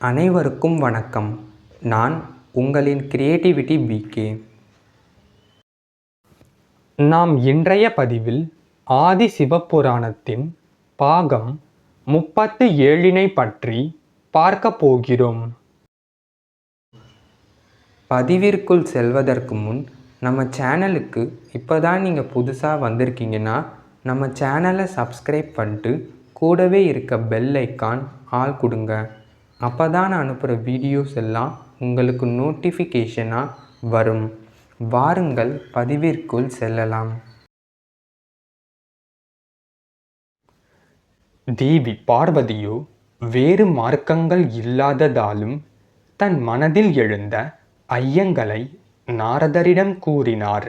அனைவருக்கும் வணக்கம். நான் உங்களின் கிரியேட்டிவிட்டி பிகே. நாம் இன்றைய பதிவில் ஆதி சிவபுராணத்தின் பாகம் 37 பற்றி பார்க்க போகிறோம். பதிவிற்குள் செல்வதற்கு முன் நம்ம சேனலுக்கு இப்போதான் நீங்கள் புதுசாக வந்திருக்கீங்கன்னா நம்ம சேனலை சப்ஸ்கிரைப் பண்ணிட்டு கூடவே இருக்க பெல் ஐக்கான் ஆல் கொடுங்க. அப்போ தான் நான் அனுப்புகிற வீடியோஸ் எல்லாம் உங்களுக்கு நோட்டிஃபிகேஷனாக வரும். வாருங்கள் பதிவிற்குள் செல்லலாம். தேவி பார்வதியோ வேறு மார்க்கங்கள் இல்லாததாலும் தன் மனதில் எழுந்த ஐயங்களை நாரதரிடம் கூறினார்.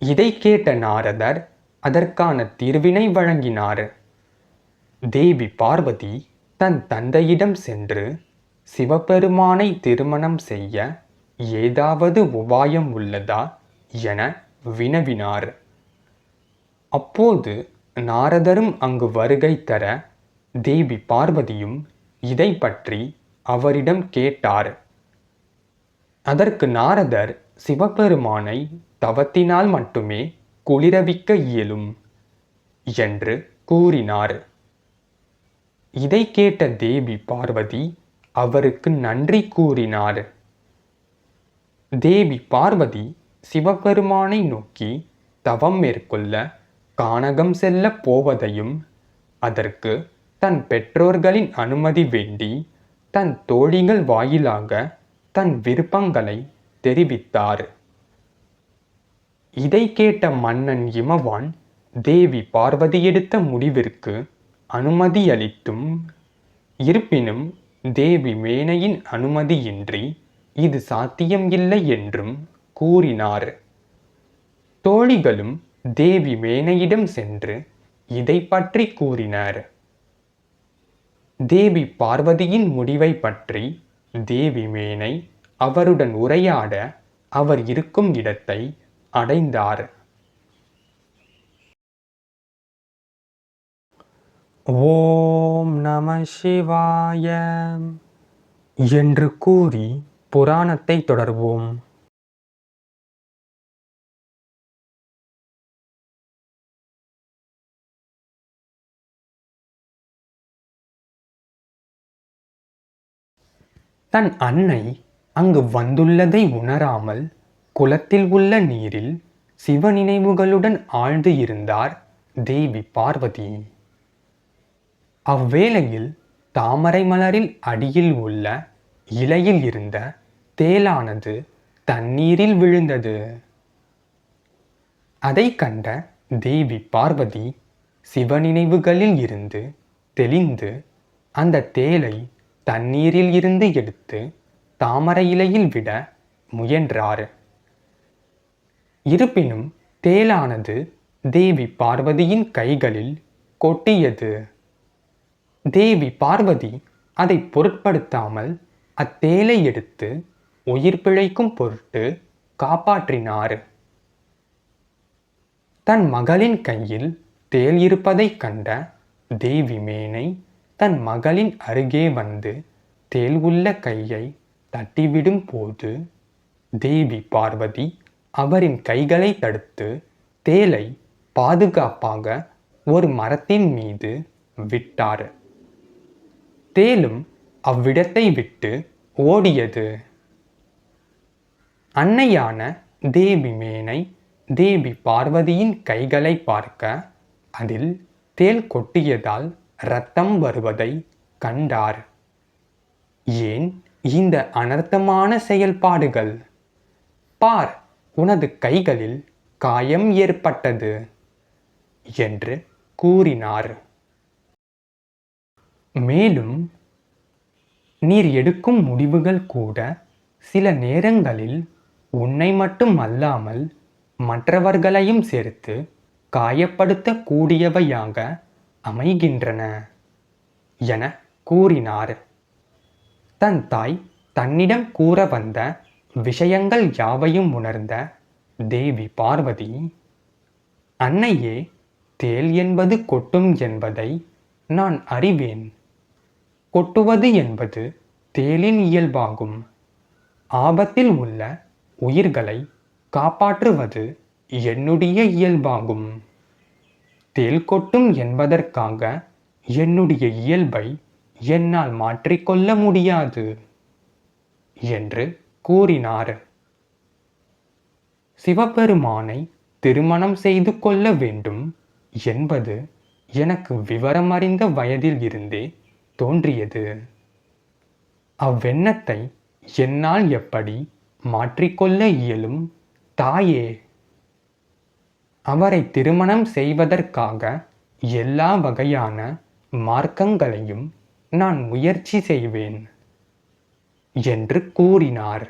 இதை கேட்ட நாரதர் அதற்கான தீர்வினை வழங்கினார். தேவி பார்வதி தன் தந்தையிடம் சென்று சிவபெருமானை திருமணம் செய்ய ஏதாவது உபாயம் உள்ளதா என வினவினார். அப்போது நாரதரும் அங்கு வருகை தர தேவி பார்வதியும் இதை பற்றி அவரிடம் கேட்டார். அதற்கு நாரதர் சிவபெருமானை தவத்தினால் மட்டுமே குளிரவிக்க இயலும் என்று கூறினார். இதை கேட்ட தேவி பார்வதி அவருக்கு நன்றி கூறினார். தேவி பார்வதி சிவபெருமானை நோக்கி தவம் மேற்கொள்ள கானகம் செல்ல போவதையும் அதற்கு தன் பெற்றோர்களின் அனுமதி வேண்டி தன் தோழிகள் வாயிலாக தன் விருப்பங்களை தெரிவித்தார். இதை கேட்ட மன்னன் இமவான் தேவி பார்வதி எடுத்த முடிவிற்கு அனுமதியளித்தும் இருப்பினும் தேவி மேனையின் அனுமதியின்றி இது சாத்தியம் இல்லை என்றும் கூறினார். தோழிகளும் தேவி மேனையிடம் சென்று இதை பற்றி கூறினர். தேவி பார்வதியின் முடிவை பற்றி தேவி மேனை அவருடன் உரையாட அவர் இருக்கும் இடத்தை அடைந்தார். ஓம் நம சிவாய என்று கூறி புராணத்தை தொடர்வோம். தன் அன்னை அங்கு வந்துள்ளதை உணராமல் குளத்தில் உள்ள நீரில் சிவ நினைவுகளுடன் ஆழ்ந்து இருந்தார் தேவி பார்வதி. அவ்வேளையில் தாமரை மலரில் அடியில் உள்ள இலையில் இருந்த தேளானது தண்ணீரில் விழுந்தது. அதை கண்ட தேவி பார்வதி சிவ நினைவுகளில் இருந்து தெளிந்து அந்த தேளை தண்ணீரில் இருந்து எடுத்து தாமரை இலையில் விட முயன்றார். இருப்பினும் தேளானது தேவி பார்வதியின் கைகளில் கொட்டியது. தேவி பார்வதி அதை பொருட்படுத்தாமல் அத்தேளை எடுத்து உயிர் பிழைக்கும் பொருட்டு காப்பாற்றினார். தன் மகளின் கையில் தேள் இருப்பதை கண்ட தேவி மேனை தன் மகளின் அருகே வந்து தேள் உள்ள கையை தட்டிவிடும் போது தேவி பார்வதி அவரின் கைகளை தடுத்து தேளை பாதுகாப்பாக ஒரு மரத்தின் மீது விட்டார். தேளும் அவ்விடத்தை விட்டு ஓடியது. அன்னையான தேவி மேனை தேவி பார்வதியின் கைகளை பார்க்க அதில் தேள் கொட்டியதால் இரத்தம் வருவதை கண்டார். ஏன் இந்த அனர்த்தமான செயல்பாடுகள்? பார், உனது கைகளில் காயம் ஏற்பட்டது என்று கூறினார். மேலும் நீர் எடுக்கும் முடிவுகள் கூட சில நேரங்களில் உன்னை மட்டும் அல்லாமல் மற்றவர்களையும் சேர்த்து காயப்படுத்த கூடியவையாக அமைகின்றன என கூறினார். தன் தாய் தன்னிடம் கூற வந்த விஷயங்கள் யாவையும் உணர்ந்த தேவி பார்வதி, அன்னையே, தேள் என்பது கொட்டும் என்பதை நான் அறிவேன். கொட்டுவது என்பது தேளின் இயல்பாகும். ஆபத்தில் உள்ள உயிர்களை காப்பாற்றுவது என்னுடைய இயல்பாகும். தேள் கொட்டும் என்பதற்காக என்னுடைய இயல்பை என்னால் மாற்றிக்கொள்ள முடியாது என்று கூறினார். சிவபெருமானை திருமணம் செய்து கொள்ள வேண்டும் என்பது எனக்கு விவரமறிந்த வயதில் இருந்தே தோன்றியது. அவ்வெண்ணத்தை என்னால் எப்படி மாற்றிக்கொள்ள இயலும் தாயே? அவரை திருமணம் செய்வதற்காக எல்லா வகையான மார்க்கங்களையும் நான் முயற்சி செய்வேன் என்று கூறினார்.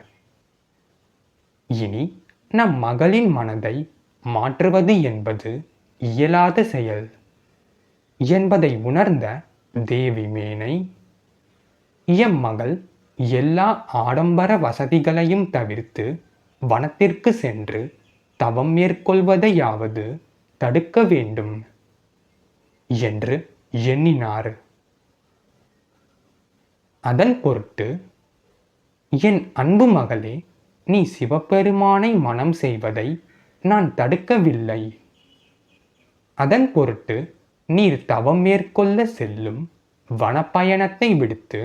இனி நம் மகளின் மனதை மாற்றுவது என்பது இயலாத செயல் என்பதை உணர்ந்த தேவி மேனை, எம் மகள் எல்லா ஆடம்பர வசதிகளையும் தவிர்த்து வனத்திற்கு சென்று தவம் மேற்கொள்வதையாவது தடுக்க வேண்டும் என்று எண்ணினார். அதன் பொருட்டு, என் அன்பு மகளே, நீ சிவபெருமானை மனம் செய்வதை நான் தடுக்கவில்லை. அதன் பொருட்டு நீர் தவம் மேற்கொள்ள செல்லும் வனப்பயணத்தை விடுத்து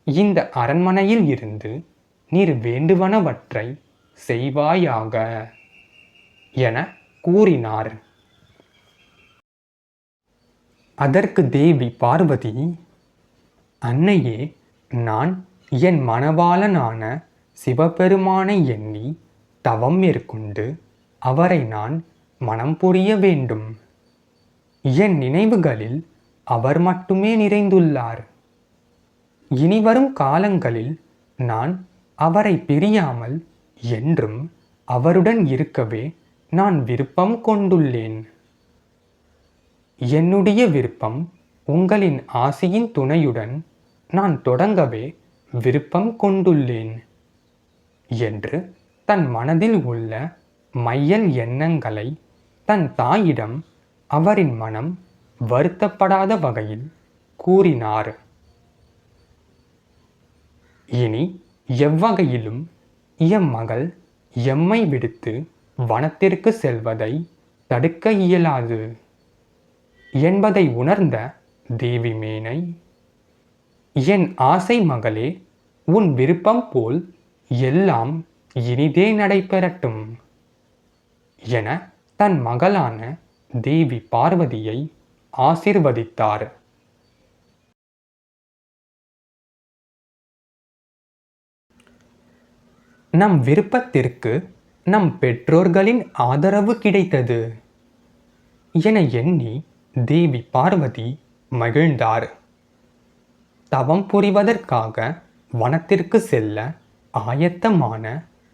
இந்த அரண்மனையில் இருந்து நீர் வேண்டுவனவற்றை செய்வாயாக என கூறினார். அதற்கு தேவி பார்வதி, அன்னையே, நான் என் மணவாளனான சிவபெருமானை எண்ணி தவம் மேற்கொண்டு அவரை நான் மனம் புரிய வேண்டும். என் நினைவுகளில் அவர் மட்டுமே நிறைந்துள்ளார். இனிவரும் காலங்களில் நான் அவரை பிரியாமல் என்றும் அவருடன் இருக்கவே நான் விருப்பம் கொண்டுள்ளேன். என்னுடைய விருப்பம் உங்களின் ஆசியின் துணையுடன் நான் தொடங்கவே விருப்பம் கொண்டுள்ளேன் என்று தன் மனதில் உள்ள மையல் எண்ணங்களை தன் தாயிடம் அவரின் மனம் வருத்தப்படாத வகையில் கூறினார். இனி எவ்வகையிலும் எம் மகள் எம்மை விடுத்து வனத்திற்கு செல்வதை தடுக்க இயலாது என்பதை உணர்ந்த தேவி மேனை, என் ஆசை மகளே, உன் விருப்பம் போல் எல்லாம் இனிதே நடைபெறட்டும் என தன் மகளான தேவி பார்வதியை ஆசீர்வதித்தார். நம் விருப்பத்திற்கு நம் பெற்றோர்களின் ஆதரவு கிடைத்தது என எண்ணி தேவி பார்வதி மகிழ்ந்தார். தவம் புரிவதற்காக வனத்திற்கு செல்ல ஆயத்தமான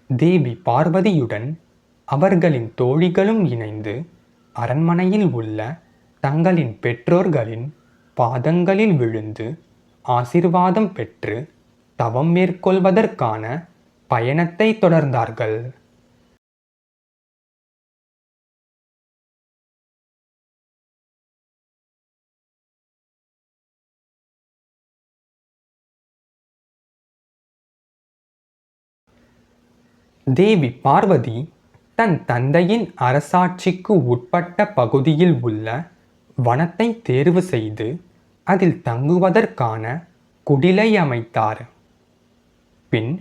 தேவி பார்வதியுடன் அவர்களின் தோழிகளும் இணைந்து அரண்மனையில் உள்ள தங்களின் பெற்றோர்களின் பாதங்களில் விழுந்து ஆசீர்வாதம் பெற்று தவம் மேற்கொள்வதற்கான பயணத்தை தொடர்ந்தார்கள். தேவி பார்வதி தன் தந்தையின் அரசாட்சிக்கு உட்பட்ட பகுதியில் உள்ள வனத்தை தேர்வு செய்து அதில் தங்குவதற்கான குடிலை அமைத்தார். பின்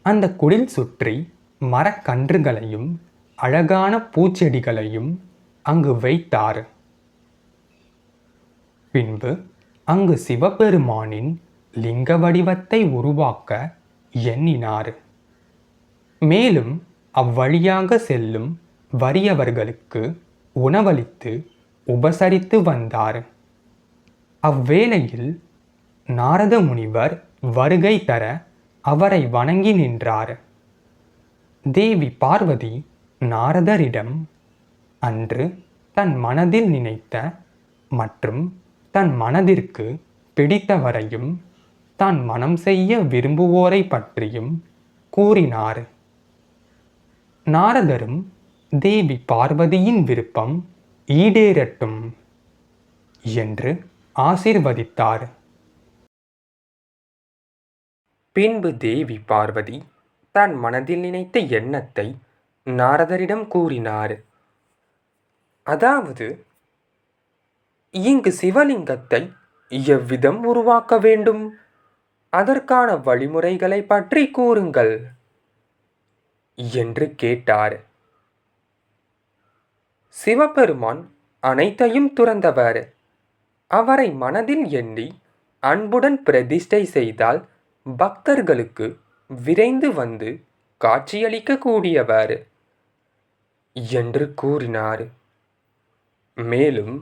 அந்த குடில் சுற்றி மரக்கன்றுகளையும் அழகான பூச்செடிகளையும் அங்கு வைத்தார். பின்பு அங்கு சிவபெருமானின் லிங்க வடிவத்தை உருவாக்க எண்ணினார். மேலும் அவ்வழியாக செல்லும் வறியவர்களுக்கு உணவளித்து உபசரித்து வந்தார். அவ்வேளையில் நாரத முனிவர் வருகை தர அவரை வணங்கி நின்றார். தேவி பார்வதி நாரதரிடம் அன்று தன் மனதில் நினைத்த மற்றும் தன் மனதிற்கு பிடித்தவரையும் தான் மனம் செய்ய விரும்புவோரை பற்றியும் கூறினார். நாரதரும் தேவி பார்வதியின் விருப்பம் ஈடேறட்டும் என்று ஆசீர்வதித்தார். பின்பு தேவி பார்வதி தன் மனதில் நினைத்த எண்ணத்தை நாரதரிடம் கூறினார். அதாவது, இங்கு சிவலிங்கத்தை எவ்விதம் உருவாக்க வேண்டும், அதற்கான வழிமுறைகளை பற்றி கூறுங்கள் என்று கேட்டார். சிவபெருமான் அனைத்தையும் துறந்தவர். அவரை மனதில் எண்ணி அன்புடன் பிரதிஷ்டை செய்தால் பக்தர்களுக்கு விரைந்து வந்து காட்சியளிக்க கூடியவர் என்று கூறினார். மேலும்,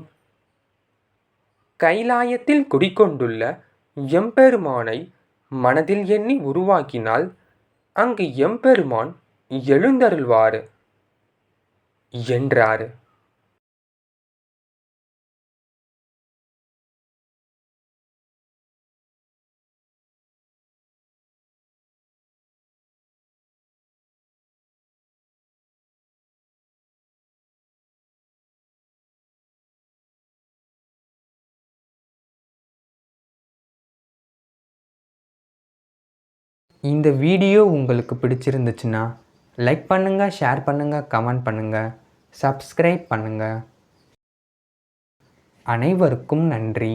கைலாயத்தில் குடிகொண்டுள்ள எம்பெருமானை மனதில் எண்ணி உருவாக்கினால் அங்கு எம்பெருமான் எழுந்தருள்வார் என்றார். இந்த வீடியோ உங்களுக்கு பிடிச்சிருந்துச்சுன்னா லைக் பண்ணுங்கள், ஷேர் பண்ணுங்கள், கமெண்ட் பண்ணுங்கள், சப்ஸ்கிரைப் பண்ணுங்கள். அனைவருக்கும் நன்றி.